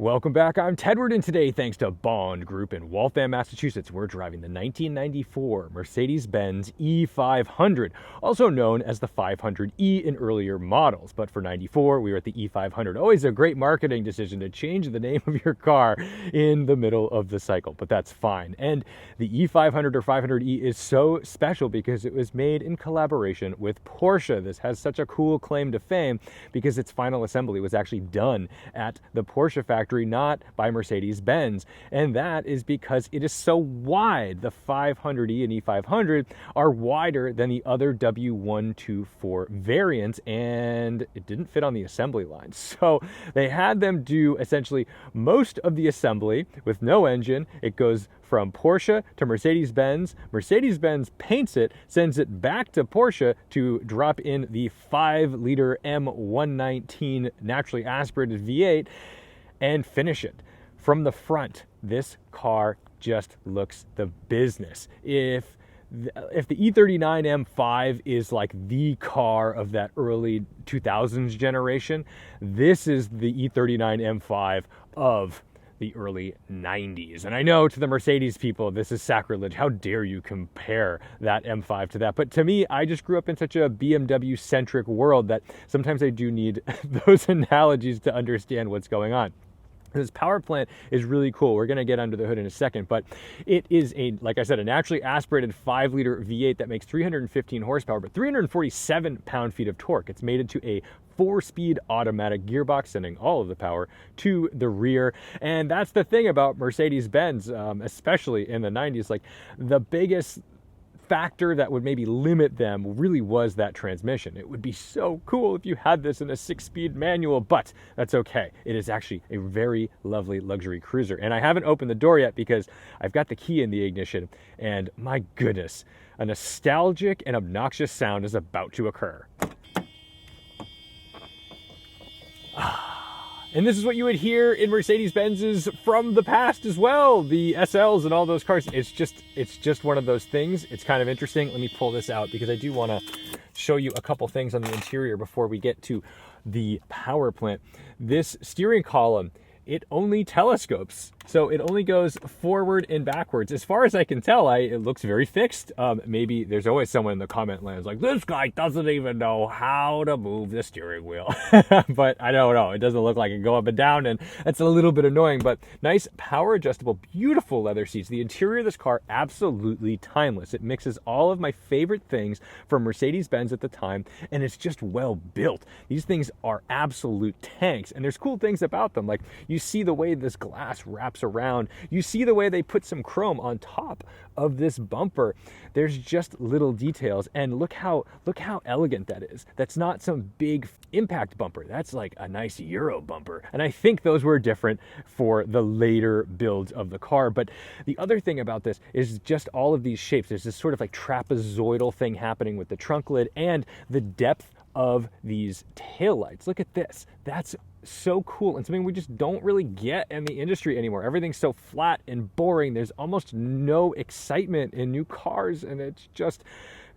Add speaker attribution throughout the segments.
Speaker 1: Welcome back, I'm Tedward, and today, thanks to Bond Group in Waltham, Massachusetts, we're driving the 1994 Mercedes-Benz E500, also known as the 500E in earlier models. But for 94, we were at the E500. Always a great marketing decision to change the name of your car in the middle of the cycle, but that's fine. And the E500 or 500E is so special because it was made in collaboration with Porsche. This has such a cool claim to fame because its final assembly was actually done at the Porsche factory, not by Mercedes-Benz. And that is because it is so wide. The 500E and E500 are wider than the other W124 variants, and it didn't fit on the assembly line. So they had them do essentially most of the assembly with no engine. It goes from Porsche to Mercedes-Benz. Mercedes-Benz paints it, sends it back to Porsche to drop in the 5-liter M119 naturally aspirated V8 and finish it. From the front, this car just looks the business. If the E39 M5 is like the car of that early 2000s generation, this is the E39 M5 of the early 90s. And I know to the Mercedes people, this is sacrilege. How dare you compare that M5 to that? But to me, I just grew up in such a BMW-centric world that sometimes I do need those analogies to understand what's going on. This power plant is really cool. We're going to get under the hood in a second, but it is like I said, a naturally aspirated 5-liter V8 that makes 315 horsepower, but 347 pound-feet of torque. It's mated to a 4-speed automatic gearbox, sending all of the power to the rear. And that's the thing about Mercedes-Benz, especially in the 90s. Like, the biggest factor that would maybe limit them really was that transmission. It would be so cool if you had this in a 6-speed manual, but that's okay. It is actually a very lovely luxury cruiser. And I haven't opened the door yet because I've got the key in the ignition, and my goodness, a nostalgic and obnoxious sound is about to occur. And this is what you would hear in Mercedes-Benz's from the past as well. The SLs and all those cars. It's just one of those things. It's kind of interesting. Let me pull this out because I do want to show you a couple things on the interior before we get to the power plant. This steering column, it only telescopes. So it only goes forward and backwards. As far as I can tell, it looks very fixed. Maybe there's always someone in the comment land like, this guy doesn't even know how to move the steering wheel. But I don't know. It doesn't look like it can go up and down, and that's a little bit annoying. But nice power adjustable, beautiful leather seats. The interior of this car, absolutely timeless. It mixes all of my favorite things from Mercedes-Benz at the time, and it's just well built. These things are absolute tanks, and there's cool things about them. Like, you see the way this glass wraps around. You see the way they put some chrome on top of this bumper. There's just little details, and look how elegant that is. That's not some big impact bumper. That's like a nice Euro bumper. And I think those were different for the later builds of the car. But the other thing about this is just all of these shapes. There's this sort of like trapezoidal thing happening with the trunk lid and the depth of these taillights. Look at this. That's so cool, and something we just don't really get in the industry anymore. Everything's so flat and boring. There's almost no excitement in new cars, and it's just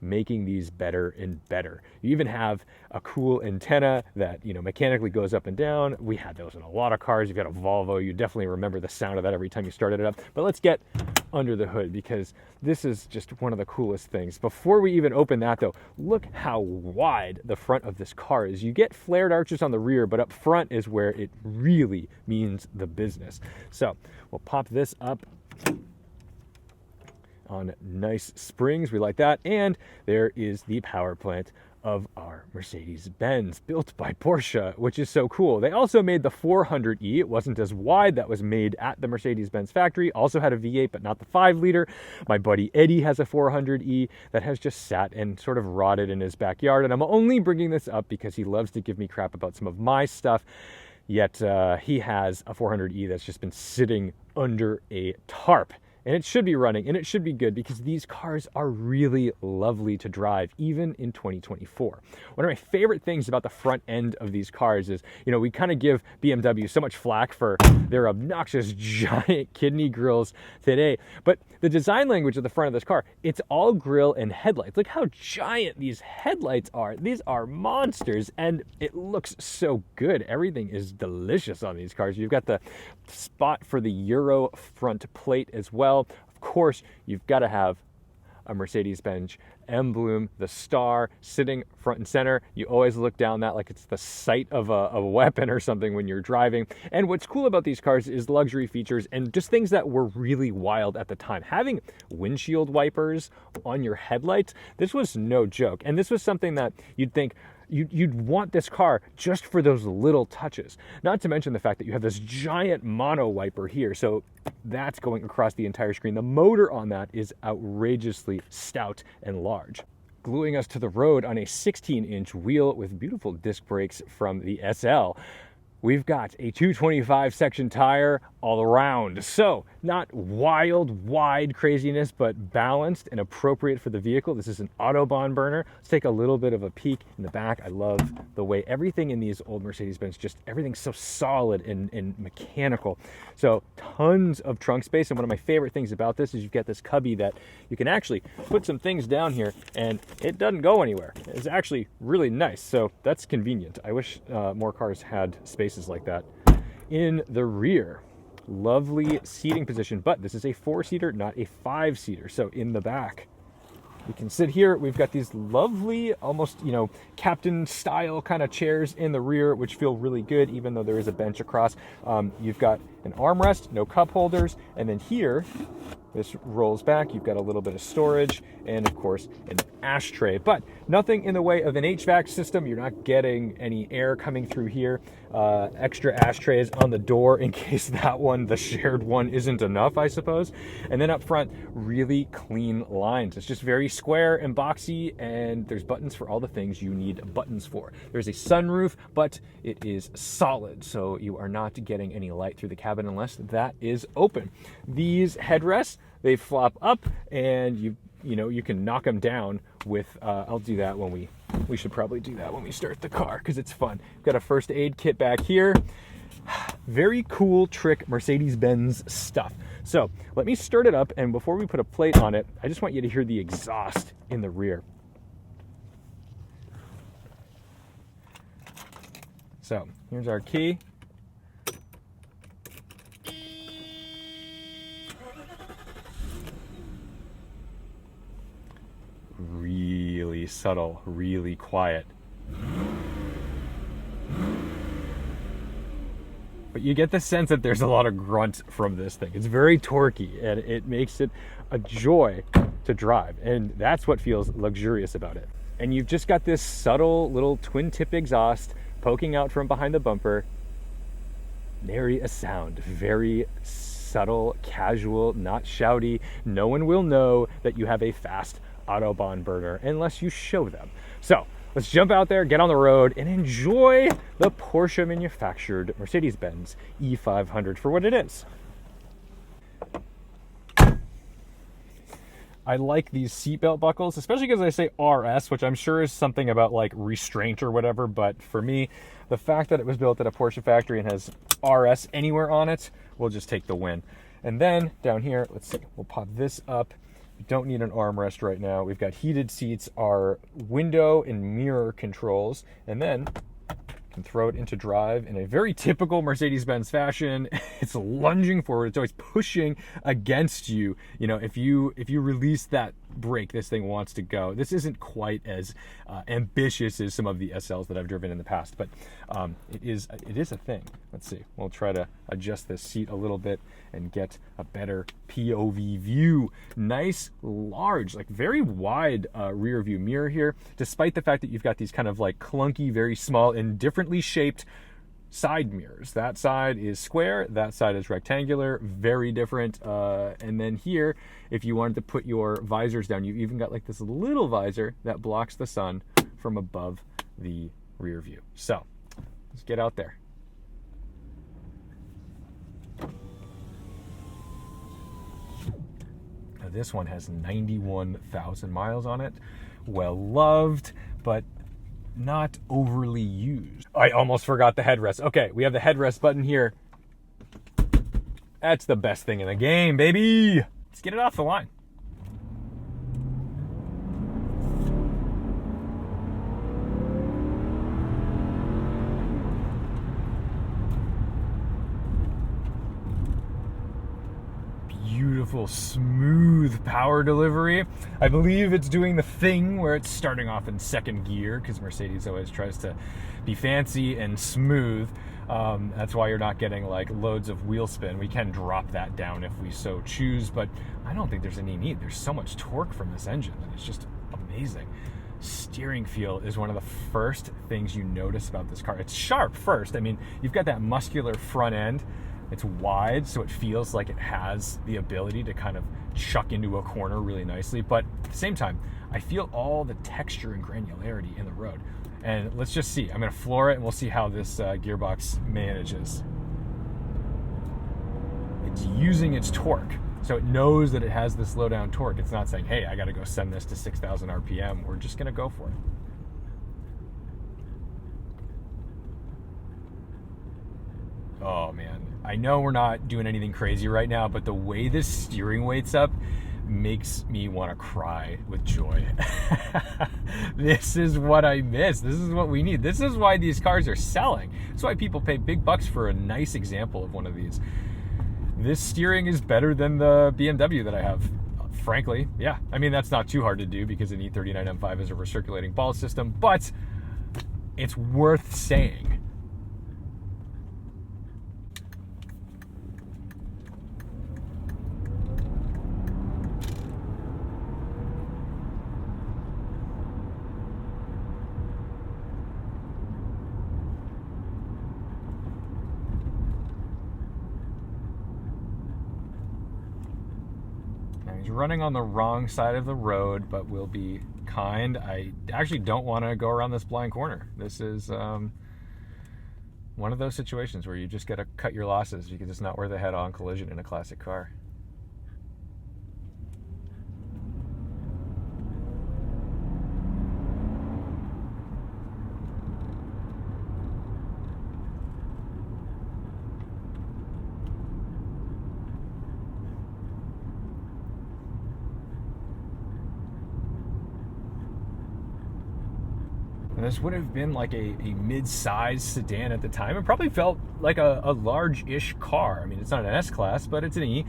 Speaker 1: making these better and better. You even have a cool antenna that, mechanically goes up and down. We had those in a lot of cars. You've got a Volvo. You definitely remember the sound of that every time you started it up. But let's get under the hood because this is just one of the coolest things. Before we even open that though, look how wide the front of this car is. You get flared arches on the rear, but up front is where it really means the business. So we'll pop this up on nice springs. We like that. And there is the power plant of our Mercedes-Benz, built by Porsche, which is so cool. They also made the 400E. It wasn't as wide. That was made at the Mercedes-Benz factory. Also had a V8, but not the 5-liter. My buddy Eddie has a 400E that has just sat and sort of rotted in his backyard. And I'm only bringing this up because he loves to give me crap about some of my stuff. Yet he has a 400E that's just been sitting under a tarp. And it should be running, and it should be good, because these cars are really lovely to drive, even in 2024. One of my favorite things about the front end of these cars is, we kind of give BMW so much flack for their obnoxious giant kidney grills today. But the design language of the front of this car, it's all grille and headlights. Look how giant these headlights are. These are monsters, and it looks so good. Everything is delicious on these cars. You've got the spot for the Euro front plate as well. Of course, you've got to have a Mercedes-Benz emblem, the star, sitting front and center. You always look down that like it's the sight of a weapon or something when you're driving. And what's cool about these cars is luxury features and just things that were really wild at the time. Having windshield wipers on your headlights, this was no joke. And this was something that you'd think, you'd want this car just for those little touches. Not to mention the fact that you have this giant mono wiper here. So that's going across the entire screen. The motor on that is outrageously stout and large. Gluing us to the road on a 16-inch wheel with beautiful disc brakes from the SL. We've got a 225 section tire all around. So not wild, wide craziness, but balanced and appropriate for the vehicle. This is an Autobahn burner. Let's take a little bit of a peek in the back. I love the way everything in these old Mercedes-Benz, just everything's so solid and mechanical. So tons of trunk space. And one of my favorite things about this is you've got this cubby that you can actually put some things down here and it doesn't go anywhere. It's actually really nice. So that's convenient. I wish more cars had spaces like that. In the rear, lovely seating position, but this is a 4-seater, not a 5-seater. So in the back, we can sit here. We've got these lovely, almost, captain style kind of chairs in the rear, which feel really good, even though there is a bench across. You've got an armrest, no cup holders. And then here, this rolls back. You've got a little bit of storage and, of course, an ashtray, but nothing in the way of an HVAC system. You're not getting any air coming through here. Extra ashtrays on the door in case that one, the shared one, isn't enough, I suppose. And then up front, really clean lines. It's just very square and boxy, and there's buttons for all the things you need buttons for. There's a sunroof, but it is solid, so you are not getting any light through the cabin unless that is open. These headrests, they flop up, and you can knock them down with, I'll do that when we should probably do that when we start the car, because it's fun. Got a first aid kit back here. Very cool trick Mercedes-Benz stuff. So let me start it up, and before we put a plate on it, I just want you to hear the exhaust in the rear. So here's our key. Really subtle, really quiet. But you get the sense that there's a lot of grunt from this thing. It's very torquey, and it makes it a joy to drive. And that's what feels luxurious about it. And you've just got this subtle little twin tip exhaust poking out from behind the bumper. Nary a sound. Very subtle, casual, not shouty. No one will know that you have a fast Autobahn burner unless you show them. So let's jump out there, get on the road, and enjoy the Porsche manufactured Mercedes-Benz E500 for what it is. I like these seatbelt buckles, especially because I say RS, which I'm sure is something about like restraint or whatever. But for me, the fact that it was built at a Porsche factory and has RS anywhere on it will just take the win. And then down here, let's see, we'll pop this up. We don't need an armrest right now. We've got heated seats, our window and mirror controls, and then can throw it into drive in a very typical Mercedes-Benz fashion. It's lunging forward. It's always pushing against you. If you release that brake, this thing wants to go. This isn't quite as ambitious as some of the SLs that I've driven in the past, but it is a thing. Let's see. We'll try to adjust this seat a little bit and get a better POV view. Nice, large, like very wide rear view mirror here, despite the fact that you've got these kind of like clunky, very small and differently shaped side mirrors. That side is square, that side is rectangular, very different. And then here, if you wanted to put your visors down, you've even got like this little visor that blocks the sun from above the rear view. So let's get out there. This one has 91,000 miles on it. Well loved, but not overly used. I almost forgot the headrest. Okay, we have the headrest button here. That's the best thing in the game, baby. Let's get it off the line. Beautiful, smooth power delivery. I believe it's doing the thing where it's starting off in second gear, because Mercedes always tries to be fancy and smooth. That's why you're not getting like loads of wheel spin. We can drop that down if we so choose, but I don't think there's any need. There's so much torque from this engine that it's just amazing. Steering feel is one of the first things you notice about this car. It's sharp first. I mean, you've got that muscular front end. It's wide, so it feels like it has the ability to kind of chuck into a corner really nicely. But at the same time, I feel all the texture and granularity in the road. And let's just see. I'm going to floor it, and we'll see how this gearbox manages. It's using its torque. So it knows that it has this low down torque. It's not saying, hey, I got to go send this to 6,000 RPM. We're just going to go for it. Oh, man. I know we're not doing anything crazy right now, but the way this steering weight's up makes me want to cry with joy. This is what I miss. This is what we need. This is why these cars are selling. That's why people pay big bucks for a nice example of one of these. This steering is better than the BMW that I have, frankly. Yeah, I mean, that's not too hard to do because an E39 M5 is a recirculating ball system, but it's worth saying. He's running on the wrong side of the road, but will be kind. I actually don't want to go around this blind corner. This is one of those situations where you just got to cut your losses because it's not worth a head-on collision in a classic car. And this would have been like a mid-sized sedan at the time. It probably felt like a large-ish car. I mean, it's not an S-Class, but it's an E.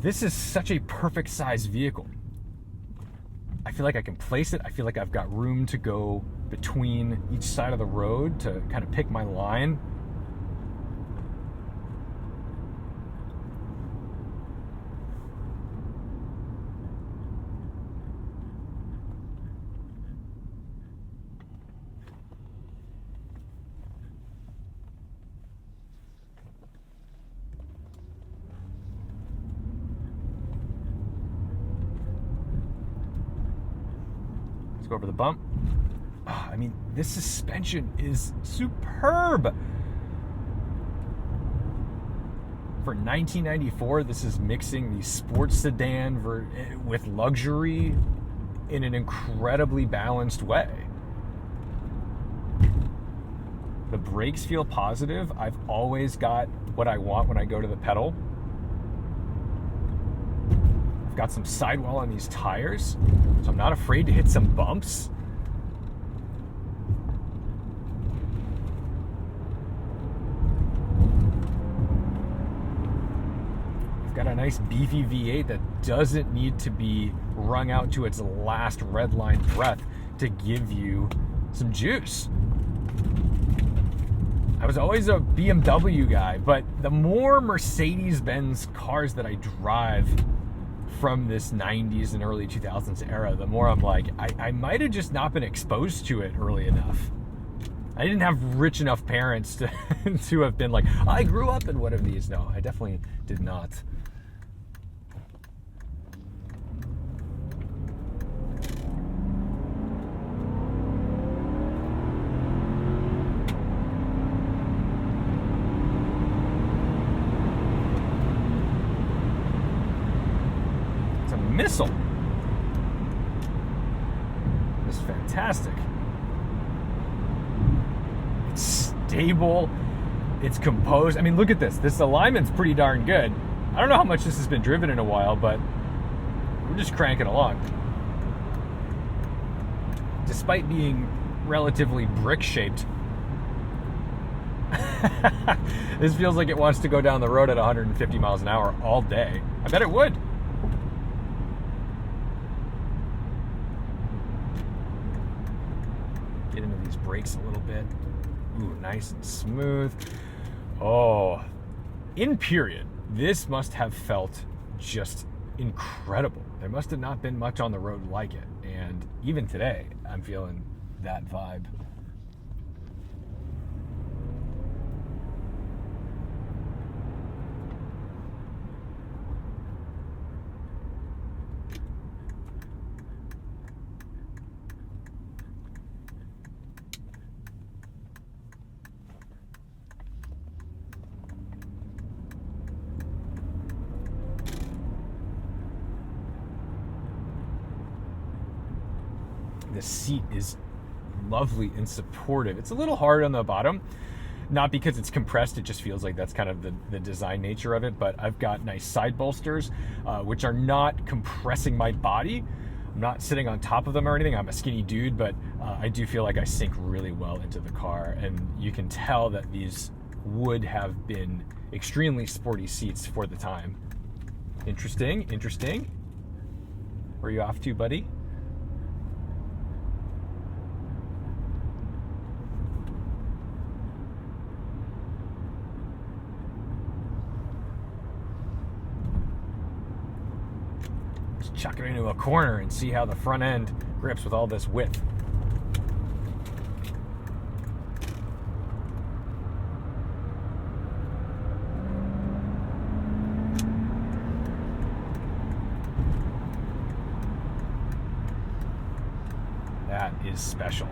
Speaker 1: This is such a perfect size vehicle. I feel like I can place it. I feel like I've got room to go between each side of the road to kind of pick my line. Let's go over the bump. Oh, I mean, this suspension is superb. For 1994, this is mixing the sports sedan with luxury in an incredibly balanced way. The brakes feel positive. I've always got what I want when I go to the pedal. Got some sidewall on these tires, so I'm not afraid to hit some bumps. I've got a nice beefy V8 that doesn't need to be wrung out to its last red line breath to give you some juice. I was always a BMW guy, but the more Mercedes-Benz cars that I drive from this 90s and early 2000s era, the more I'm like, I might have just not been exposed to it early enough. I didn't have rich enough parents to, to have been like, I grew up in one of these. No, I definitely did not. is fantastic. It's stable. It's composed. I mean, look at this. This alignment's pretty darn good. I don't know how much this has been driven in a while, but we're just cranking along. Despite being relatively brick-shaped, this feels like it wants to go down the road at 150 miles an hour all day. I bet it would. Get into these brakes a little bit. Ooh, nice and smooth. Oh, in period, this must have felt just incredible. There must have not been much on the road like it. And even today, I'm feeling that vibe. The seat is lovely and supportive. It's a little hard on the bottom, not because it's compressed, it just feels like that's kind of the design nature of it, but I've got nice side bolsters, which are not compressing my body. I'm not sitting on top of them or anything. I'm a skinny dude, but I do feel like I sink really well into the car, and you can tell that these would have been extremely sporty seats for the time. Interesting. Where are you off to, buddy? Chuck it into a corner and see how the front end grips with all this width. That is special.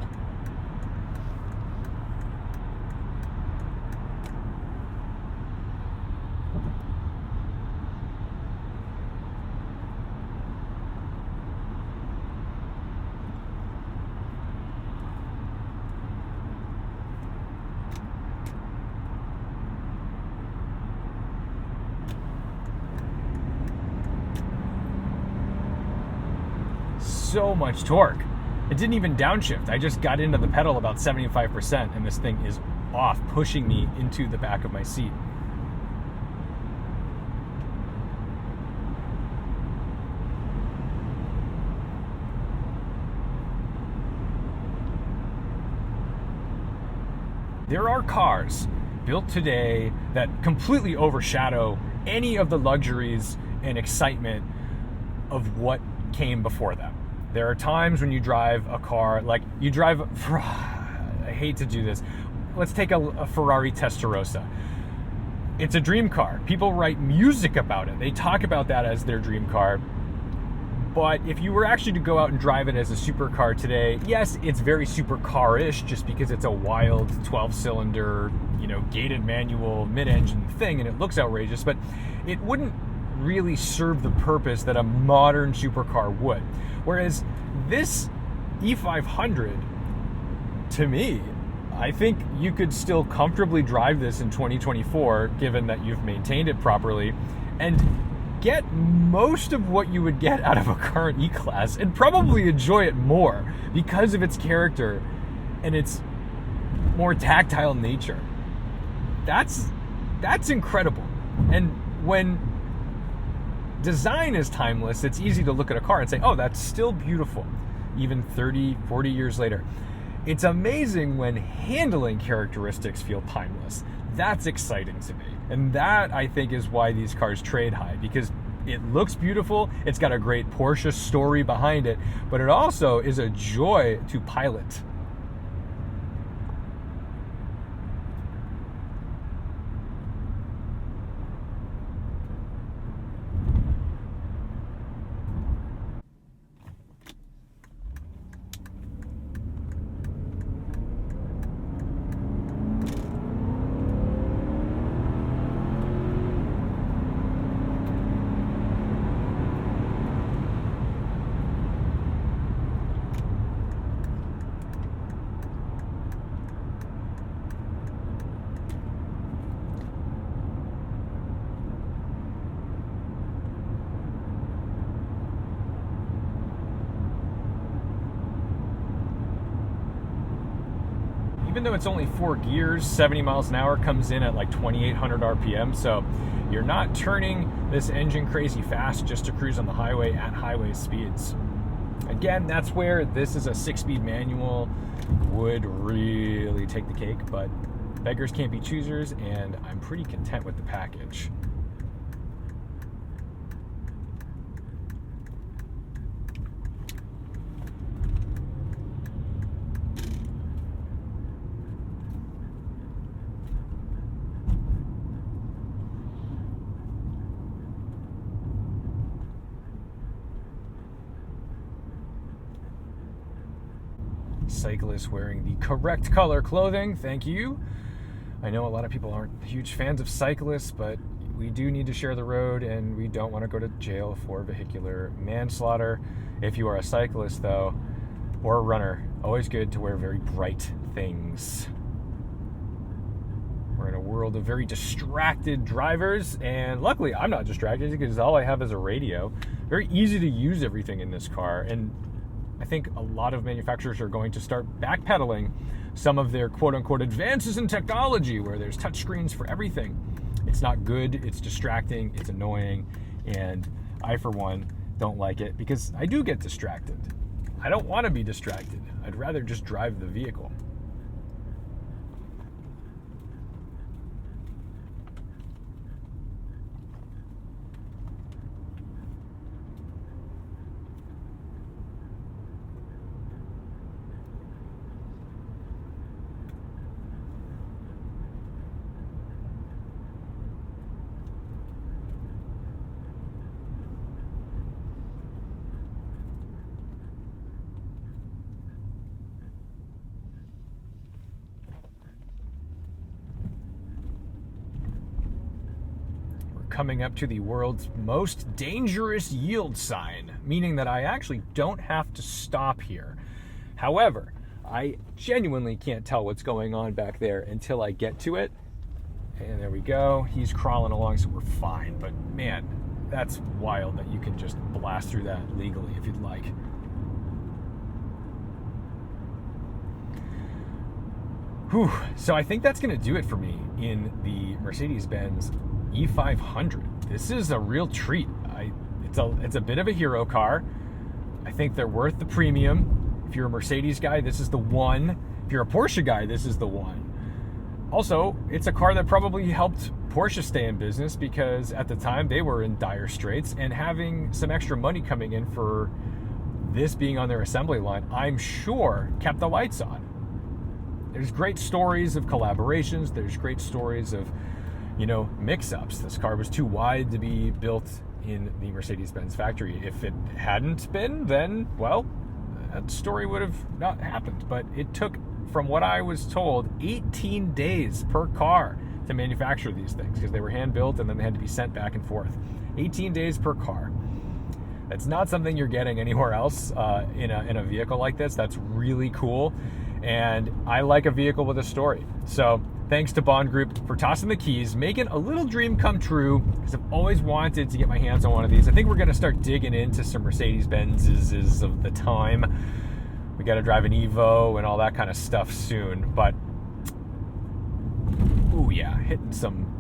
Speaker 1: So much torque. It didn't even downshift. I just got into the pedal about 75% and this thing is off, pushing me into the back of my seat. There are cars built today that completely overshadow any of the luxuries and excitement of what came before them. There are times when you drive a car, like you drive, I hate to do this, let's take a Ferrari Testarossa. It's a dream car. People write music about it. They talk about that as their dream car. But if you were actually to go out and drive it as a supercar today, yes, it's very supercar-ish just because it's a wild 12-cylinder, gated manual mid-engine thing and it looks outrageous, but it wouldn't really serve the purpose that a modern supercar would. Whereas this E500, to me, I think you could still comfortably drive this in 2024, given that you've maintained it properly, and get most of what you would get out of a current E-Class and probably enjoy it more because of its character and its more tactile nature. That's incredible. And when design is timeless, it's easy to look at a car and say, oh, that's still beautiful, even 30, 40 years later. It's amazing when handling characteristics feel timeless. That's exciting to me. And that, I think, is why these cars trade high, because it looks beautiful, it's got a great Porsche story behind it, but it also is a joy to pilot. even though it's only 4 gears, 70 miles an hour comes in at like 2,800 RPM. So you're not turning this engine crazy fast just to cruise on the highway at highway speeds. Again, that's where this is a 6-speed manual would really take the cake, but beggars can't be choosers, and I'm pretty content with the package. Cyclists wearing the correct color clothing, thank you. I know a lot of people aren't huge fans of cyclists, but we do need to share the road, and we don't want to go to jail for vehicular manslaughter. If you are a cyclist, though, or a runner, always good to wear very bright things. We're in a world of very distracted drivers, and luckily I'm not distracted because all I have is a radio. Very easy to use everything in this car, and I think a lot of manufacturers are going to start backpedaling some of their quote-unquote advances in technology where there's touchscreens for everything. It's not good, it's distracting, it's annoying, and I, for one, don't like it because I do get distracted. I don't want to be distracted. I'd rather just drive the vehicle. Coming up to the world's most dangerous yield sign, meaning that I actually don't have to stop here. However, I genuinely can't tell what's going on back there until I get to it. And there we go. He's crawling along, so we're fine. But man, that's wild that you can just blast through that legally if you'd like. Whew. So I think that's going to do it for me in the Mercedes-Benz E500. This is a real treat. It's a bit of a hero car. I think they're worth the premium. If you're a Mercedes guy, this is the one. If you're a Porsche guy, this is the one. Also, it's a car that probably helped Porsche stay in business because at the time they were in dire straits, and having some extra money coming in for this being on their assembly line, I'm sure kept the lights on. There's great stories of collaborations. There's great stories of mix-ups. This car was too wide to be built in the Mercedes-Benz factory. If it hadn't been, then, well, that story would have not happened. But it took, from what I was told, 18 days per car to manufacture these things because they were hand-built and then they had to be sent back and forth. 18 days per car. That's not something you're getting anywhere else in a vehicle like this. That's really cool. And I like a vehicle with a story. So thanks to Bond Group for tossing the keys, making a little dream come true, because I've always wanted to get my hands on one of these. I think we're going to start digging into some Mercedes-Benzes of the time. We got to drive an Evo and all that kind of stuff soon. But, ooh yeah, hitting some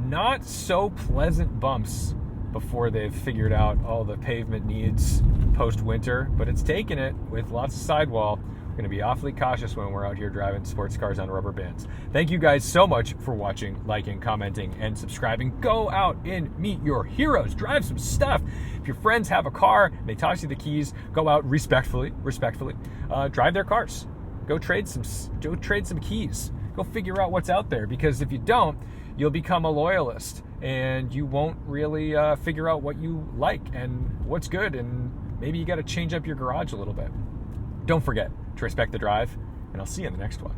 Speaker 1: not so pleasant bumps before they've figured out all the pavement needs post-winter. But it's taking it with lots of sidewall. Going to be awfully cautious when we're out here driving sports cars on rubber bands. Thank you guys so much for watching, liking, commenting, and subscribing. Go out and meet your heroes. Drive some stuff. If your friends have a car and they toss you the keys, go out respectfully, drive their cars. Go trade some keys. Go figure out what's out there, because if you don't, you'll become a loyalist and you won't really figure out what you like and what's good, and maybe you got to change up your garage a little bit. Don't forget to respect the drive, and I'll see you in the next one.